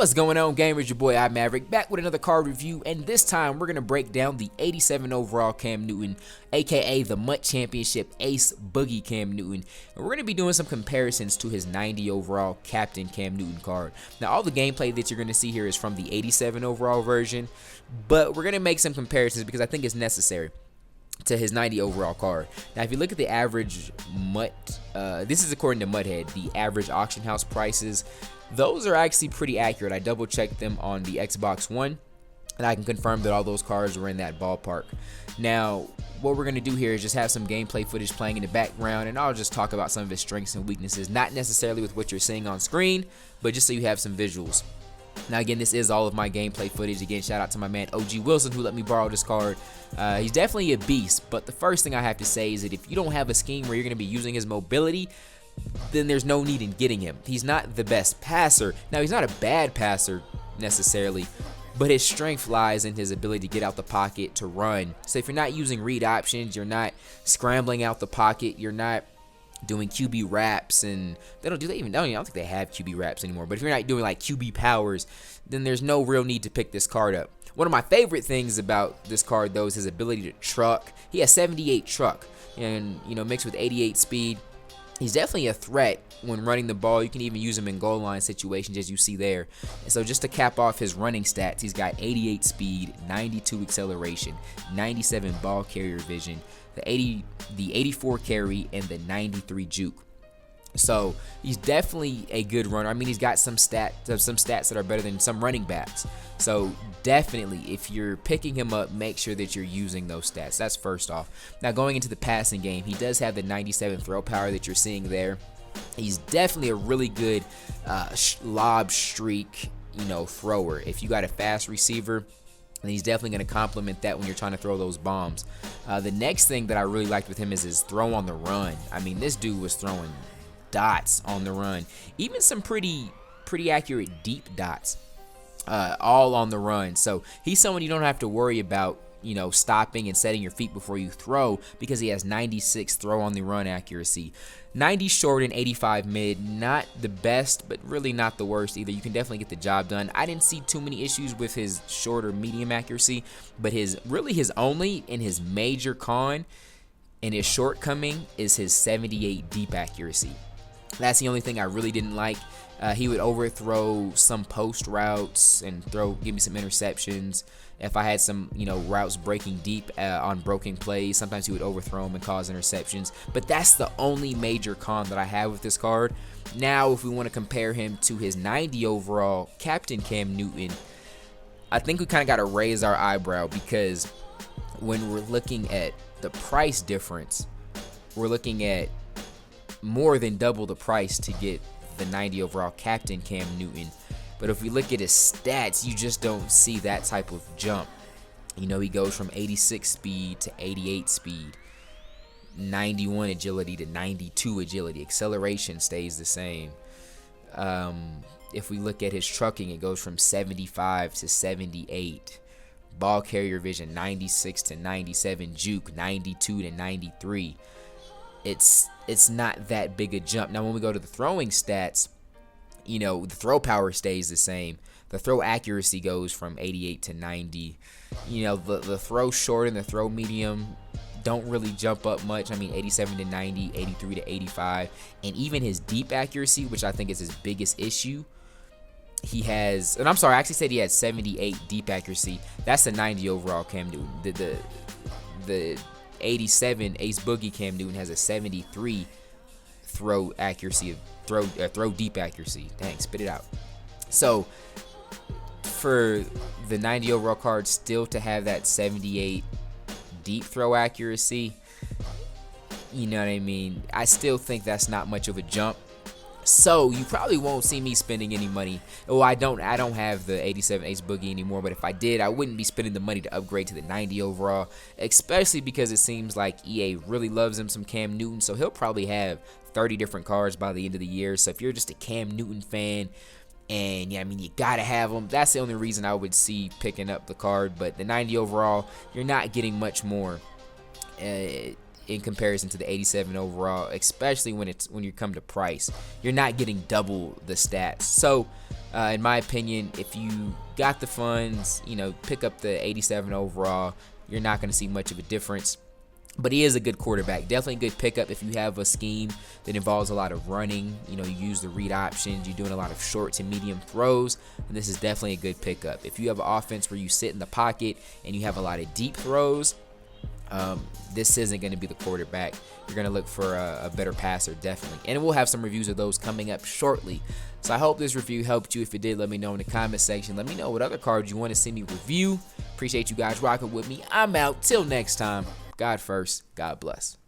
What's going on, gamers? Your boy Mav-rik back with another card review, and this time we're going to break down the 87 overall Cam Newton, aka the MUT Championship Ace Boogie Cam Newton, and we're going to be doing some comparisons to his 90 overall Captain Cam Newton card. Now, all the gameplay that you're going to see here is from the 87 overall version, but we're going to make some comparisons because I think it's necessary to his 90 overall card. Now, if you look at the average MUT, this is according to MUThead, the average auction house prices, those are actually pretty accurate. I double checked them on the Xbox One, and I can confirm that all those cards were in that ballpark. Now, what we're going to do here is just have some gameplay footage playing in the background, and I'll just talk about some of his strengths and weaknesses, not necessarily with what you're seeing on screen, but just so you have some visuals. Now, again, this is all of my gameplay footage. Again, shout out to my man OG Wilson who let me borrow this card. He's definitely a beast, but the first thing I have to say is that if you don't have a scheme where you're going to be using his mobility, then there's no need in getting him. He's not the best passer. Now, he's not a bad passer necessarily, but his strength lies in his ability to get out the pocket, to run. So if you're not using read options, you're not scrambling out the pocket, you're not doing QB wraps, and they don't even, I don't think they have QB wraps anymore, but if you're not doing like QB powers, then there's no real need to pick this card up. One of my favorite things about this card, though, is his ability to truck. He has 78 truck, and mixed with 88 speed. He's definitely a threat when running the ball. You can even use him in goal line situations, as you see there. And so just to cap off his running stats, he's got 88 speed, 92 acceleration, 97 ball carrier vision, the 84 carry, and the 93 juke. So he's definitely a good runner. I mean, he's got some stats that are better than some running backs. So definitely, if you're picking him up, make sure that you're using those stats. That's first off. Now, going into the passing game, he does have the 97 throw power that you're seeing there. He's definitely a really good lob streak, thrower. If you got a fast receiver, and he's definitely going to complement that when you're trying to throw those bombs. The next thing that I really liked with him is his throw on the run. I mean, this dude was throwing dots on the run, even some pretty accurate deep dots, all on the run. So he's someone you don't have to worry about, stopping and setting your feet before you throw, because he has 96 throw on the run accuracy, 90 short and 85 mid. Not the best, but really not the worst either. You can definitely get the job done. I didn't see too many issues with his short or medium accuracy, but his only and his major con and his shortcoming is his 78 deep accuracy. That's the only thing I really didn't like. He would overthrow some post routes and give me some interceptions. If I had some, routes breaking deep on broken plays, sometimes he would overthrow them and cause interceptions. But that's the only major con that I have with this card. Now, if we want to compare him to his 90 overall Captain Cam Newton, I think we kind of got to raise our eyebrow, because when we're looking at the price difference, we're looking at more than double the price to get the 90 overall Captain Cam Newton. But if we look at his stats, you just don't see that type of jump. He goes from 86 speed to 88 speed, 91 agility to 92 agility. Acceleration stays the same. If we look at his trucking, it goes from 75 to 78. Ball carrier vision, 96 to 97. Juke, 92 to 93. It's not that big a jump. Now, when we go to the throwing stats, the throw power stays the same. The throw accuracy goes from 88 to 90. The throw short and the throw medium don't really jump up much. I mean, 87 to 90, 83 to 85. And even his deep accuracy, which I think is his biggest issue, he has, and I'm sorry, I actually said he had 78 deep accuracy. That's the 90 overall Cam Newton. The 87 Ace Boogie Cam Newton has a 73 throw accuracy, throw deep accuracy. Dang, spit it out. So for the 90 overall card still to have that 78 deep throw accuracy, you know what I mean? I still think that's not much of a jump. So you probably won't see me spending any money. Well, I don't have the 87 Ace Boogie anymore, but if I did, I wouldn't be spending the money to upgrade to the 90 overall, especially because it seems like EA really loves him some Cam Newton, so he'll probably have 30 different cards by the end of the year. So if you're just a Cam Newton fan, and you gotta have him, that's the only reason I would see picking up the card. But the 90 overall, you're not getting much more in comparison to the 87 overall, especially when you come to price. You're not getting double the stats. So In my opinion, if you got the funds, pick up the 87 overall. You're not going to see much of a difference. But he is a good quarterback. Definitely a good pickup if you have a scheme that involves a lot of running. You use the read options. You're doing a lot of short to medium throws. And this is definitely a good pickup. If you have an offense where you sit in the pocket and you have a lot of deep throws, this isn't going to be the quarterback. You're going to look for a better passer, definitely. And we'll have some reviews of those coming up shortly. So I hope this review helped you. If it did, let me know in the comment section. Let me know what other cards you want to see me review. Appreciate you guys rocking with me. I'm out. Till next time. God first. God bless.